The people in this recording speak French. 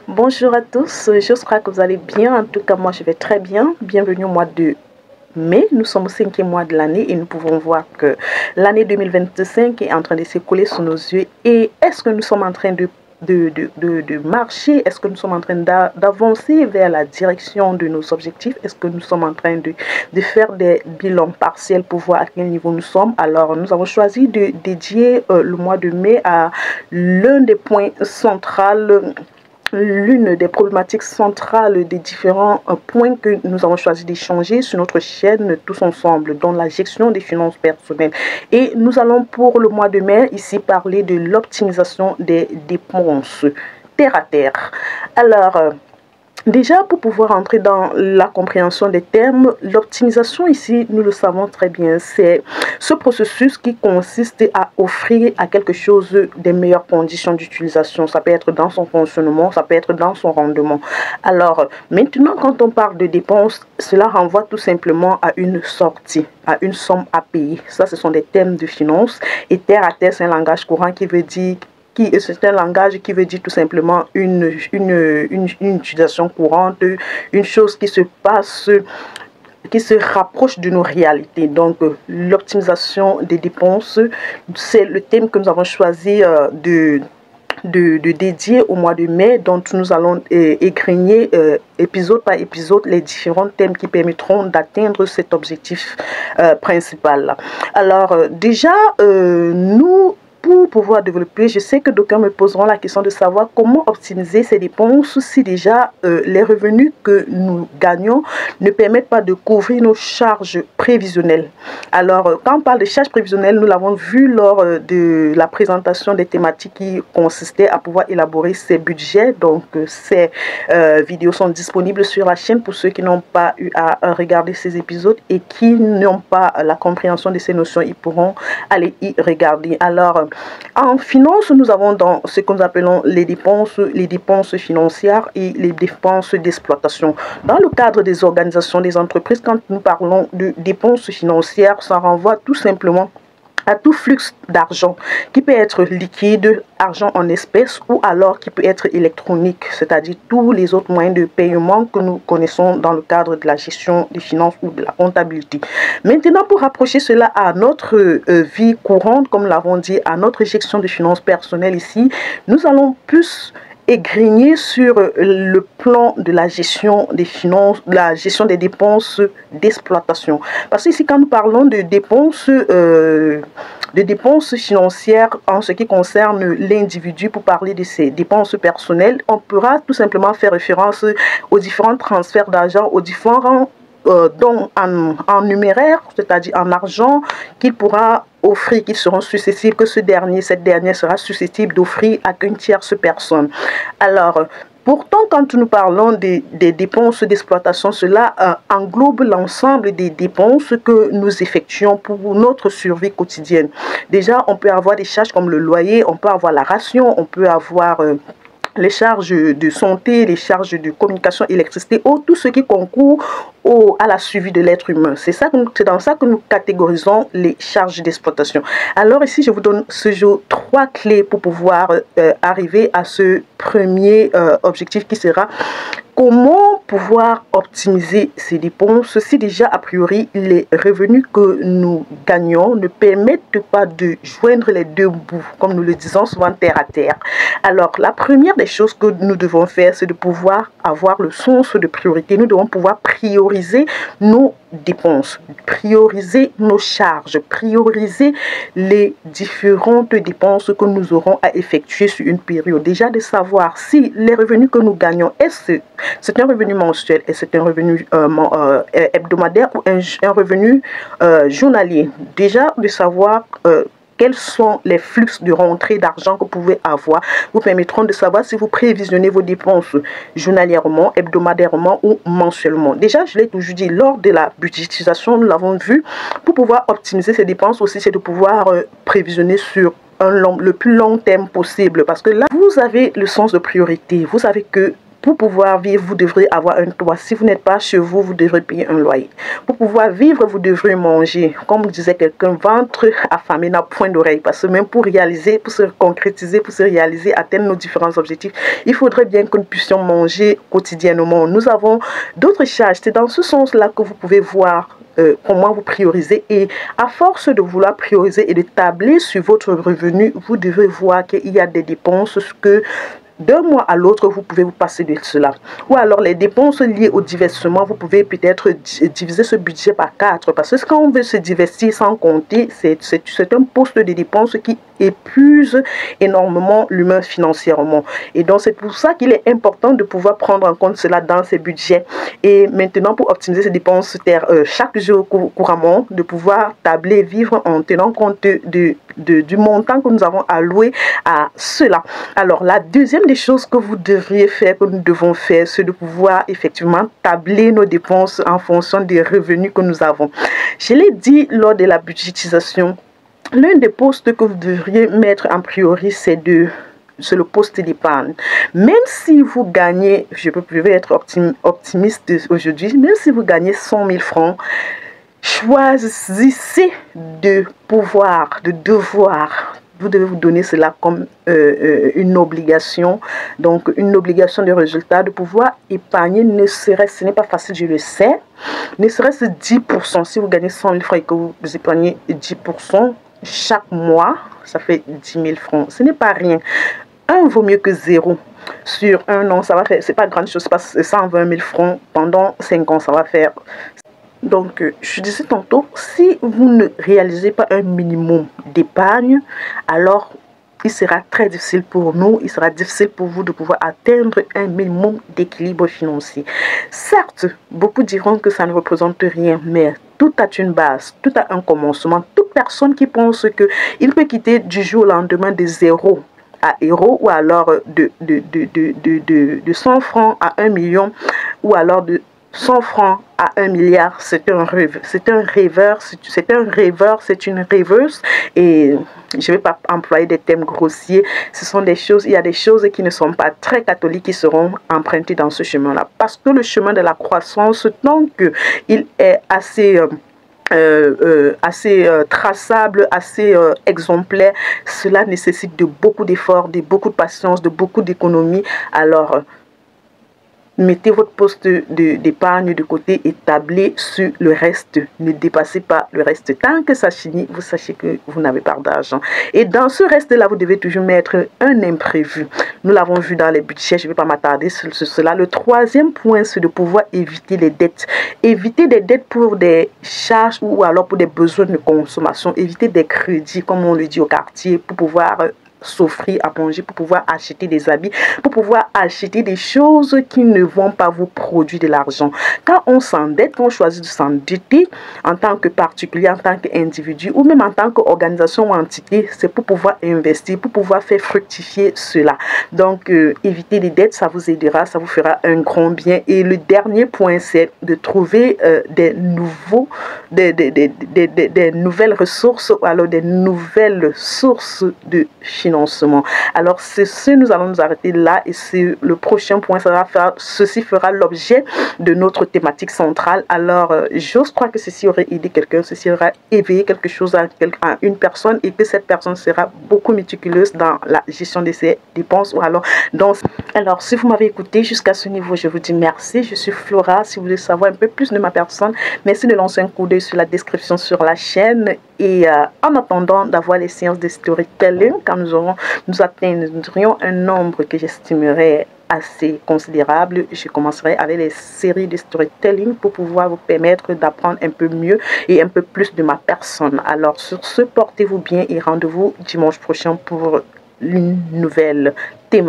Bonjour à tous, j'espère que vous allez bien. En tout cas, moi je vais très bien. Bienvenue au mois de mai. Nous sommes au 5e mois de l'année et nous pouvons voir que l'année 2025 est en train de s'écouler sous nos yeux. Et est-ce que nous sommes en train de marcher? Est-ce que nous sommes en train d'avancer vers la direction de nos objectifs? Est-ce que nous sommes en train de faire des bilans partiels pour voir à quel niveau nous sommes? Alors, nous avons choisi de dédier le mois de mai à l'un des points centraux, l'une des problématiques centrales des différents points que nous avons choisi d'échanger sur notre chaîne tous ensemble, dont la gestion des finances personnelles. Et nous allons pour le mois de mai ici parler de l'optimisation des dépenses terre à terre. Alors, déjà, pour pouvoir entrer dans la compréhension des termes, l'optimisation ici, nous le savons très bien, c'est ce processus qui consiste à offrir à quelque chose des meilleures conditions d'utilisation. Ça peut être dans son fonctionnement, ça peut être dans son rendement. Alors, maintenant, quand on parle de dépenses, cela renvoie tout simplement à une sortie, à une somme à payer. Ça, ce sont des termes de finance. Et terre à terre, c'est un langage courant qui veut dire c'est un langage qui veut dire tout simplement une utilisation courante, une chose qui se passe, qui se rapproche de nos réalités. Donc, l'optimisation des dépenses, c'est le thème que nous avons choisi de dédier au mois de mai, dont nous allons égrainer épisode par épisode les différents thèmes qui permettront d'atteindre cet objectif principal. Alors, déjà, pour pouvoir développer, je sais que d'aucuns me poseront la question de savoir comment optimiser ces dépenses si déjà les revenus que nous gagnons ne permettent pas de couvrir nos charges prévisionnelles. Alors, quand on parle de charges prévisionnelles, nous l'avons vu lors de la présentation des thématiques qui consistaient à pouvoir élaborer ces budgets. Donc, ces vidéos sont disponibles sur la chaîne pour ceux qui n'ont pas eu à regarder ces épisodes et qui n'ont pas la compréhension de ces notions, ils pourront aller y regarder. Alors, en finance, nous avons dans ce que nous appelons les dépenses financières et les dépenses d'exploitation. Dans le cadre des organisations, des entreprises, quand nous parlons de dépenses financières, ça renvoie tout simplement à tout flux d'argent qui peut être liquide, argent en espèces, ou alors qui peut être électronique, c'est-à-dire tous les autres moyens de paiement que nous connaissons dans le cadre de la gestion des finances ou de la comptabilité. Maintenant, pour rapprocher cela à notre vie courante, comme l'avons dit, à notre gestion de finances personnelles ici, nous allons plus égrener sur le plan de la gestion des finances, la gestion des dépenses d'exploitation. Parce que ici, quand nous parlons de dépenses financières en ce qui concerne l'individu, pour parler de ses dépenses personnelles, on pourra tout simplement faire référence aux différents transferts d'argent, aux différents dons en numéraire, c'est-à-dire en argent, qu'il pourra offrir, qu'ils seront susceptibles, que cette dernière sera susceptible d'offrir à qu'une tierce personne. Alors, pourtant, quand nous parlons des dépenses d'exploitation, cela englobe l'ensemble des dépenses que nous effectuons pour notre survie quotidienne. Déjà, on peut avoir des charges comme le loyer, on peut avoir la ration, on peut avoir les charges de santé, les charges de communication, électricité, ou tout ce qui concourt à la suivi de l'être humain. C'est dans ça que nous catégorisons les charges d'exploitation. Alors ici, je vous donne ce jour 3 clés pour pouvoir arriver à ce premier objectif qui sera comment pouvoir optimiser ces dépenses si déjà a priori les revenus que nous gagnons ne permettent pas de joindre les deux bouts, comme nous le disons souvent terre à terre. Alors la première des choses que nous devons faire, c'est de pouvoir avoir le sens de priorité. Nous devons pouvoir prioriser nos dépenses, prioriser nos charges, prioriser les différentes dépenses que nous aurons à effectuer sur une période. Déjà de savoir si les revenus que nous gagnons, c'est un revenu mensuel et c'est un revenu hebdomadaire ou un revenu journalier. Déjà de savoir quels sont les flux de rentrée d'argent que vous pouvez avoir, vous permettront de savoir si vous prévisionnez vos dépenses journalièrement, hebdomadairement ou mensuellement. Déjà, je l'ai toujours dit, lors de la budgétisation, nous l'avons vu, pour pouvoir optimiser ces dépenses aussi, c'est de pouvoir prévisionner sur le plus long terme possible. Parce que là, vous avez le sens de priorité. Vous savez que Pour pouvoir vivre, vous devrez avoir un toit. Si vous n'êtes pas chez vous, vous devrez payer un loyer. Pour pouvoir vivre, vous devrez manger. Comme disait quelqu'un, ventre affamé n'a point d'oreille. Parce que même pour réaliser, pour se concrétiser, pour se réaliser, atteindre nos différents objectifs, il faudrait bien que nous puissions manger quotidiennement. Nous avons d'autres charges. C'est dans ce sens-là que vous pouvez voir comment vous priorisez, et à force de vouloir prioriser et de tabler sur votre revenu, vous devez voir qu'il y a des dépenses que d'un mois à l'autre, vous pouvez vous passer de cela. Ou alors les dépenses liées au divertissement, vous pouvez peut-être diviser ce budget par 4. Parce que quand on veut se divertir sans compter, c'est un poste de dépenses qui épuise énormément l'humain financièrement. Et donc c'est pour ça qu'il est important de pouvoir prendre en compte cela dans ses budgets. Et maintenant, pour optimiser ces dépenses chaque jour couramment, de pouvoir tabler, vivre en tenant compte du montant que nous avons alloué à cela. Alors la deuxième des choses que vous devriez faire, que nous devons faire, c'est de pouvoir effectivement tabler nos dépenses en fonction des revenus que nous avons. Je l'ai dit lors de la budgétisation, l'un des postes que vous devriez mettre en priorité, c'est le poste d'épargne. Même si vous gagnez, je peux être optimiste aujourd'hui, même si vous gagnez 100 000 francs, choisissez de devoir. Vous devez vous donner cela comme une obligation, donc une obligation de résultat, de pouvoir épargner, ce n'est pas facile, je le sais, ne serait-ce 10%. Si vous gagnez 100 000 francs et que vous épargnez 10%, chaque mois, ça fait 10 000 francs. Ce n'est pas rien. Un vaut mieux que zéro. Sur un an, ça va faire, c'est pas grande chose, pas 120 000 francs pendant 5 ans, ça va faire. Donc, je disais tantôt, si vous ne réalisez pas un minimum d'épargne, alors il sera très difficile pour nous, il sera difficile pour vous de pouvoir atteindre un minimum d'équilibre financier. Certes, beaucoup diront que ça ne représente rien, mais tout a une base, tout a un commencement. Toute personne qui pense qu'il peut quitter du jour au lendemain de 0 à héros, ou alors de 100 francs à 1 million, ou alors de 100 francs à 1 milliard, c'est un rêve, c'est un rêveur, c'est une rêveuse, et je ne vais pas employer des termes grossiers. Ce sont des choses, il y a des choses qui ne sont pas très catholiques qui seront empruntées dans ce chemin-là, parce que le chemin de la croissance, tant qu'il est assez traçable, assez exemplaire, cela nécessite de beaucoup d'efforts, de beaucoup de patience, de beaucoup d'économie. Alors mettez votre poste d'épargne de côté et tablez sur le reste. Ne dépassez pas le reste. Tant que ça finit, vous sachez que vous n'avez pas d'argent. Et dans ce reste-là, vous devez toujours mettre un imprévu. Nous l'avons vu dans les budgets, je ne vais pas m'attarder sur cela. Le troisième point, c'est de pouvoir éviter les dettes. Éviter des dettes pour des charges ou alors pour des besoins de consommation. Éviter des crédits, comme on le dit au quartier, pour pouvoir s'offrir à manger, pour pouvoir acheter des habits, pour pouvoir acheter des choses qui ne vont pas vous produire de l'argent. Quand on s'endette, quand on choisit de s'endetter en tant que particulier, en tant qu'individu ou même en tant qu'organisation ou entité, c'est pour pouvoir investir, pour pouvoir faire fructifier cela. Donc, éviter les dettes, ça vous aidera, ça vous fera un grand bien. Et le dernier point, c'est de trouver des nouvelles ressources, ou alors des nouvelles sources de financement. Alors, nous allons nous arrêter là, et c'est le prochain point. Ceci fera l'objet de notre thématique centrale. Alors, j'ose croire que ceci aurait aidé quelqu'un, ceci aura éveillé quelque chose à une personne, et que cette personne sera beaucoup méticuleuse dans la gestion de ses dépenses. Ou alors, si vous m'avez écouté jusqu'à ce niveau, je vous dis merci. Je suis Flora. Si vous voulez savoir un peu plus de ma personne, merci de lancer un coup d'œil sur la description sur la chaîne. Et en attendant d'avoir les séances de storytelling, quand nous atteindrions un nombre que j'estimerais assez considérable, je commencerai avec les séries de storytelling pour pouvoir vous permettre d'apprendre un peu mieux et un peu plus de ma personne. Alors sur ce, portez-vous bien et rendez-vous dimanche prochain pour une nouvelle thématique.